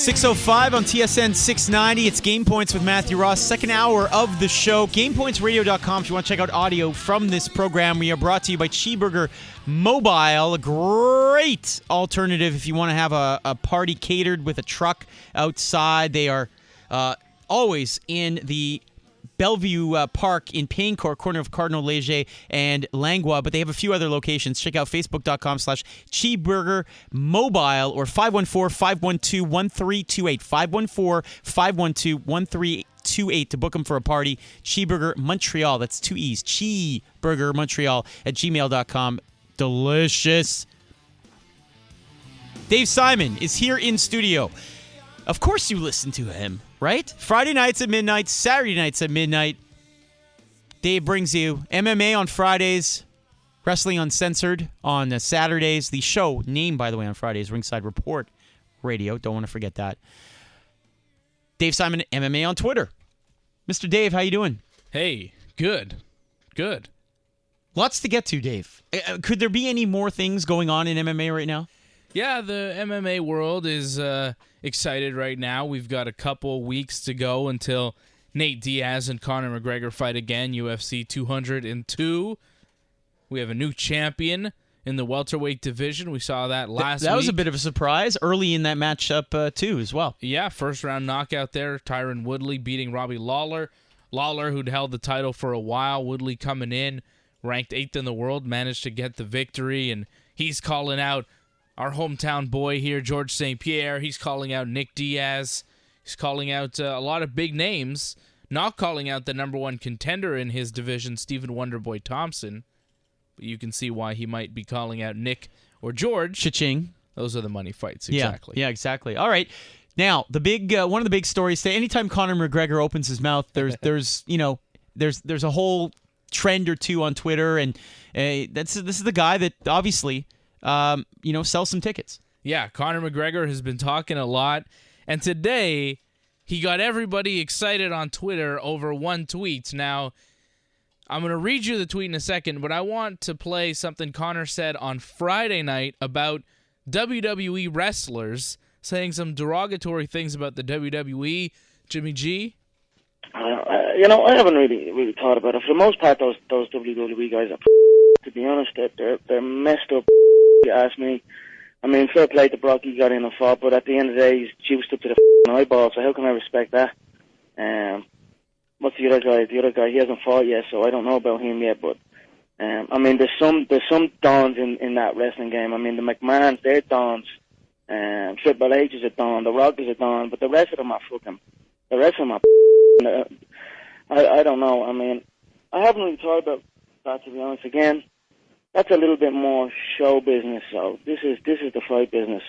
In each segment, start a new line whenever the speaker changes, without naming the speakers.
6:05 on TSN 690. It's Game Points with Matthew Ross. Second hour of the show. GamePointsRadio.com if you want to check out audio from this program. We are brought to you by Cheeseburger Mobile. A great alternative if you want to have a party catered with a truck outside. They are always in the Bellevue Park in Paincourt, corner of Cardinal Leger and Langlois, but they have a few other locations. Check out facebook.com/Cheeseburger Mobile or 514-512-1328. 514-512-1328 to book them for a party. Cheeseburger Montreal. That's 2 E's. Cheeseburger Montreal at gmail.com. Delicious. Dave Simon is here in studio. Of course you listen to him, right? Friday nights at midnight, Saturday nights at midnight. Dave brings you MMA on Fridays, Wrestling Uncensored on Saturdays. The show, named, by the way, on Fridays, Ringside Report Radio. Don't want to forget that. Dave Simon, MMA on Twitter. Mr. Dave, how you doing?
Hey, good. Good.
Lots to get to, Dave. Could there be any more things going on in MMA right now?
Yeah, the MMA world is excited right now. We've got a couple weeks to go until Nate Diaz and Conor McGregor fight again, UFC 202. We have a new champion in the welterweight division. We saw that last week.
That was a bit of a surprise early in that matchup, too, as well.
Yeah, first-round knockout there. Tyron Woodley beating Robbie Lawler. Lawler, who'd held the title for a while. Woodley coming in, ranked 8th in the world, managed to get the victory, and he's calling out our hometown boy here, George St. Pierre. He's calling out Nick Diaz. He's calling out a lot of big names, not calling out the number one contender in his division, Stephen Wonderboy Thompson. But you can see why he might be calling out Nick or George.
Cha-ching.
Those are the money fights, exactly.
Yeah, exactly. All right. Now, the big one of the big stories today, anytime Conor McGregor opens his mouth, there's a whole trend or two on Twitter, and this is the guy that obviously sells some tickets.
Yeah, Conor McGregor has been talking a lot, and today he got everybody excited on Twitter over one tweet. Now, I'm going to read you the tweet in a second, but I want to play something Conor said on Friday night about WWE wrestlers, saying some derogatory things about the WWE. Jimmy G?
I haven't really thought about it. For the most part, those WWE guys are, to be honest, they're messed up. You ask me. I mean, fair play to Brock, he got in and fought, but at the end of the day, he's juiced up to the eyeball, so how can I respect that? What's the other guy? The other guy, he hasn't fought yet, so I don't know about him yet, but I mean, there's some dons in that wrestling game. I mean, the McMahons, they're dons. Triple H is a don, The Rock is a don, but the rest of them are I don't know. I mean, I haven't really thought about that, to be honest. Again, that's a little bit more show business, so this is the fight business.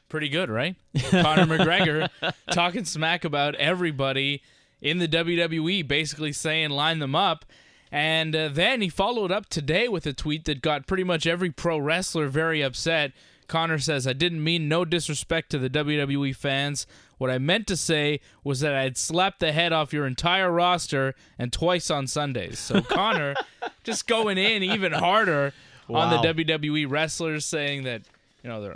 Pretty good, right? Conor McGregor talking smack about everybody in the WWE, basically saying line them up. And then he followed up today with a tweet that got pretty much every pro wrestler very upset. Conor says, "I didn't mean no disrespect to the WWE fans. What I meant to say was that I'd slap the head off your entire roster and twice on Sundays." So Conor just going in even harder on the WWE wrestlers, saying that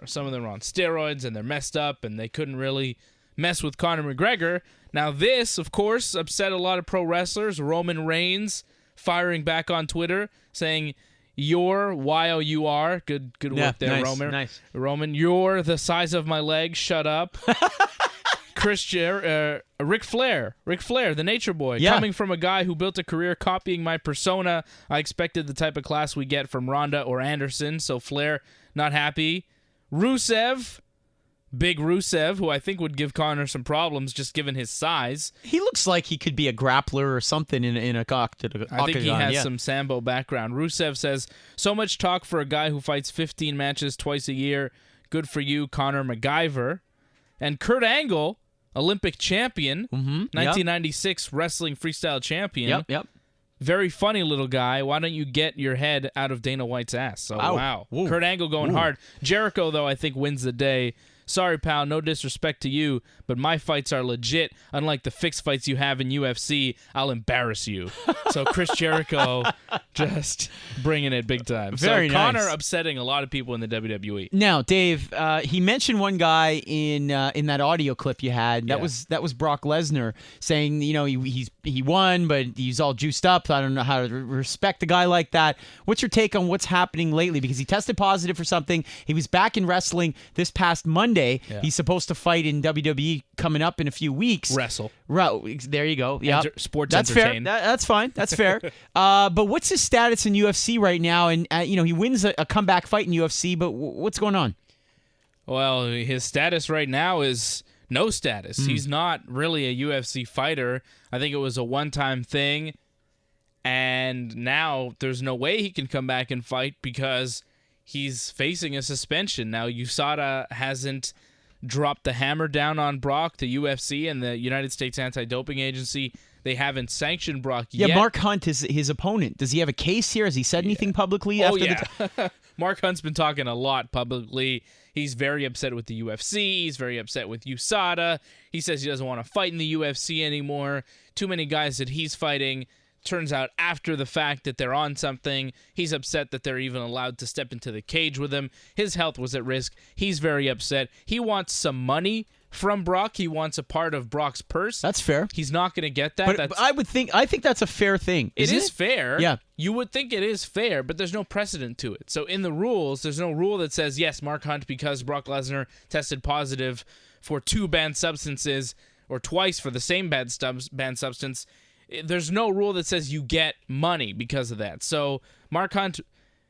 some of them are on steroids and they're messed up and they couldn't really mess with Conor McGregor. Now this, of course, upset a lot of pro wrestlers. Roman Reigns firing back on Twitter, saying, "You're Y-O-U-R." Good work there,
nice,
Roman.
Nice.
Roman, "You're the size of my leg. Shut up." Ric Flair, the Nature Boy, coming from a guy who built a career copying my persona, I expected the type of class we get from Ronda or Anderson, so Flair not happy. Rusev, big Rusev, who I think would give Conor some problems just given his size.
He looks like he could be a grappler or something in a octagon.
I think he has some Sambo background. Rusev says, "So much talk for a guy who fights 15 matches twice a year. Good for you, Conor McGyver." And Kurt Angle, Olympic champion, 1996 wrestling freestyle champion.
Yep.
Very funny little guy. Why don't you get your head out of Dana White's ass? So, wow.
Ooh.
Kurt Angle going hard. Jericho, though, I think wins the day, Sorry, pal, no disrespect to you, but my fights are legit. Unlike the fixed fights you have in UFC, I'll embarrass you. So Chris Jericho just bringing it big time.
Very
so
nice.
Conor upsetting a lot of people in the WWE.
Now, Dave, he mentioned one guy in that audio clip you had. That
Yeah.
was Brock Lesnar saying, he won, but he's all juiced up. I don't know how to respect a guy like that. What's your take on what's happening lately? Because he tested positive for something. He was back in wrestling this past Monday.
Yeah.
He's supposed to fight in WWE coming up in a few weeks.
Wrestle.
There you go. Yeah,
Sports
that's
entertain.
fair. That's fine. That's fair. But what's his status in UFC right now? And he wins a comeback fight in UFC. But what's going on?
Well, his status right now is no status. He's not really a UFC fighter. I think it was a one-time thing. And now there's no way he can come back and fight because he's facing a suspension. Now, USADA hasn't dropped the hammer down on Brock. The UFC and the United States Anti-Doping Agency, they haven't sanctioned Brock yet.
Yeah, Mark Hunt is his opponent. Does he have a case here? Has he said anything publicly?
Mark Hunt's been talking a lot publicly. He's very upset with the UFC. He's very upset with USADA. He says he doesn't want to fight in the UFC anymore. Too many guys that he's fighting. Turns out after the fact that they're on something. He's upset that they're even allowed to step into the cage with him. His health was at risk. He's very upset. He wants some money from Brock. He wants a part of Brock's purse.
That's fair.
He's not going to get that.
But I think that's a fair thing.
It is fair.
Yeah.
You would think it is fair, but there's no precedent to it. So in the rules, there's no rule that says, yes, Mark Hunt, because Brock Lesnar tested positive for 2 banned substances or twice for the same banned substance, there's no rule that says you get money because of that. So Mark Hunt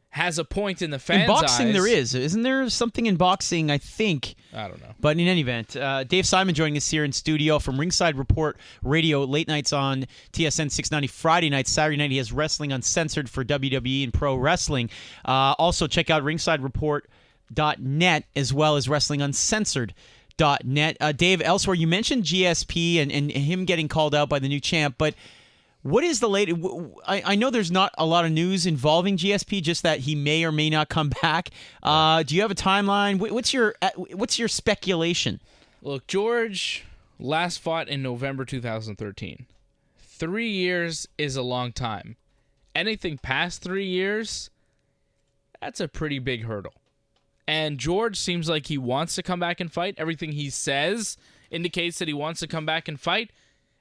has a point in the fans'
In boxing,
eyes.
there is. Isn't there something in boxing, I think?
I don't know.
But in any event, Dave Simon joining us here in studio from Ringside Report Radio, late nights on TSN 690, Friday nights, Saturday night he has Wrestling Uncensored for WWE and Pro Wrestling. Also, check out ringsidereport.net as well as Wrestling Uncensored.net. Dave, elsewhere, you mentioned GSP and him getting called out by the new champ, but what is the latest? I know there's not a lot of news involving GSP, just that he may or may not come back. Do you have a timeline? What's your speculation?
Look, George last fought in November 2013. 3 years is a long time. Anything past 3 years, that's a pretty big hurdle. And George seems like he wants to come back and fight. Everything he says indicates that he wants to come back and fight,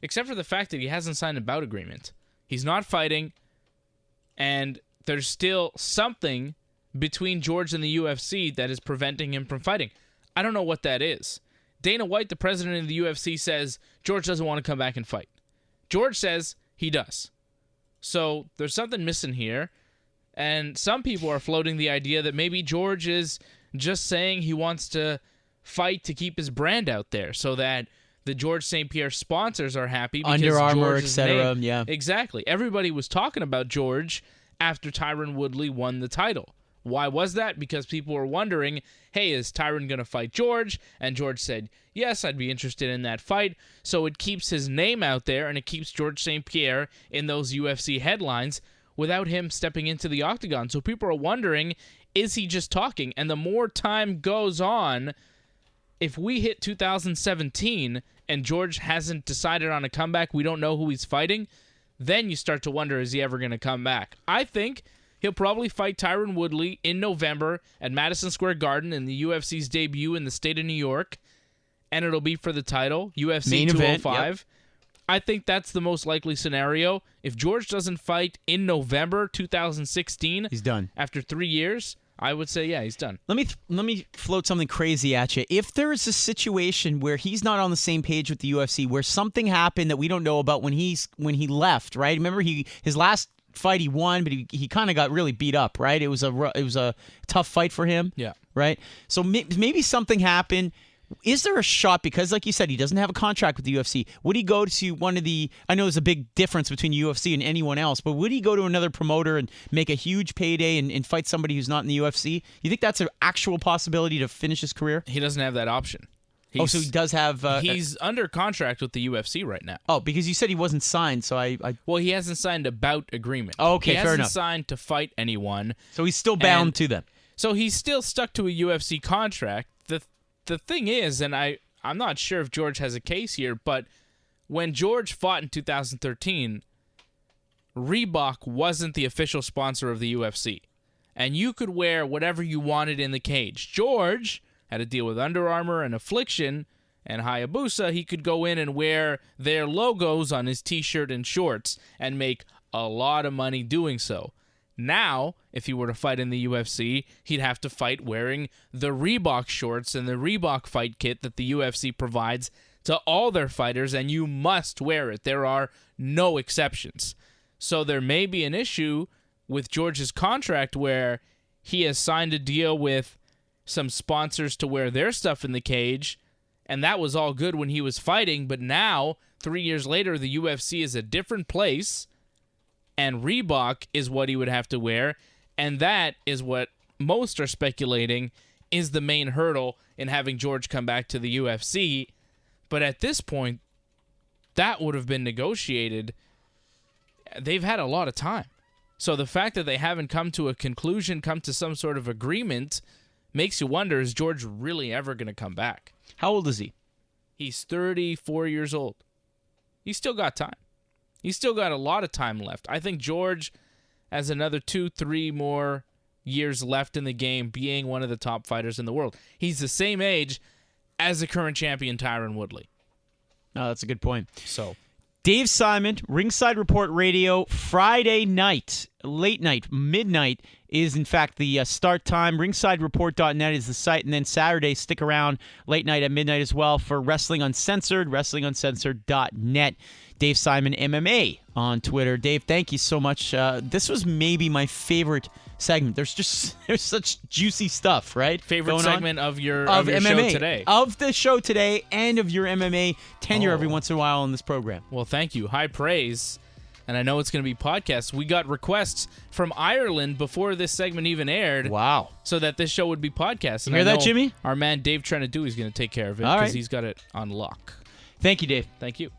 except for the fact that he hasn't signed a bout agreement. He's not fighting, and there's still something between George and the UFC that is preventing him from fighting. I don't know what that is. Dana White, the president of the UFC, says George doesn't want to come back and fight. George says he does. So there's something missing here, and some people are floating the idea that maybe George is just saying he wants to fight to keep his brand out there so that the George St. Pierre sponsors are happy because
Under Armour,
George's
etc.
name-
Yeah,
Exactly. Everybody was talking about George after Tyron Woodley won the title. Why was that? Because people were wondering, hey, is Tyron going to fight George? And George said, yes, I'd be interested in that fight. So it keeps his name out there, and it keeps George St. Pierre in those UFC headlines without him stepping into the octagon. So people are wondering, is he just talking? And the more time goes on, if we hit 2017 and George hasn't decided on a comeback, we don't know who he's fighting, then you start to wonder, is he ever going to come back? I think he'll probably fight Tyron Woodley in November at Madison Square Garden in the UFC's debut in the state of New York, and it'll be for the title, UFC
Main
205.
event, yep.
I think that's the most likely scenario. If George doesn't fight in November 2016,
he's done.
After 3 years, I would say, yeah, he's done.
Let me float something crazy at you. If there is a situation where he's not on the same page with the UFC, where something happened that we don't know about when he left, right? Remember his last fight he won, but he kind of got really beat up, right? It was a tough fight for him.
Yeah.
Right? So maybe something happened. Is there a shot, because like you said, he doesn't have a contract with the UFC, would he go to one of the, I know there's a big difference between UFC and anyone else, but would he go to another promoter and make a huge payday and fight somebody who's not in the UFC? You think that's an actual possibility to finish his career?
He doesn't have that option.
So he does have...
he's under contract with the UFC right now.
Oh, because you said he wasn't signed, so I...
Well, he hasn't signed a bout agreement.
Oh, okay,
he
fair
hasn't
enough.
signed to fight anyone.
So he's still bound to them.
So he's still stuck to a UFC contract. the thing is, and I'm not sure if George has a case here, but when George fought in 2013, Reebok wasn't the official sponsor of the UFC. And you could wear whatever you wanted in the cage. George had to deal with Under Armour and Affliction and Hayabusa. He could go in and wear their logos on his t-shirt and shorts and make a lot of money doing so. Now, if he were to fight in the UFC, he'd have to fight wearing the Reebok shorts and the Reebok fight kit that the UFC provides to all their fighters, and you must wear it. There are no exceptions. So there may be an issue with George's contract where he has signed a deal with some sponsors to wear their stuff in the cage, and that was all good when he was fighting, but now, 3 years later, the UFC is a different place, and Reebok is what he would have to wear, and that is what most are speculating is the main hurdle in having George come back to the UFC. But at this point, that would have been negotiated. They've had a lot of time. So the fact that they haven't come to a conclusion, come to some sort of agreement, makes you wonder, is George really ever going to come back?
How old is he?
He's 34 years old. He's still got time. He's still got a lot of time left. I think George has another 2-3 more years left in the game being one of the top fighters in the world. He's the same age as the current champion, Tyron Woodley.
Oh, that's a good point.
So,
Dave Simon, Ringside Report Radio, Friday night, late night, midnight is in fact the start time. RingsideReport.net is the site, and then Saturday, stick around late night at midnight as well for Wrestling Uncensored, WrestlingUncensored.net. Dave Simon MMA on Twitter. Dave, thank you so much. This was maybe my favorite segment. There's such juicy stuff, right?
Favorite segment of your
MMA,
show today.
Of the show today and of your MMA tenure every once in a while on this program.
Well, thank you. High praise. And I know it's going to be podcasts. We got requests from Ireland before this segment even aired.
Wow.
So that this show would be podcast. And
You hear
I
that,
know
Jimmy?
Our man Dave Trenadou is going to take care of it
All
because
right.
he's got it on lock.
Thank you, Dave.
Thank you.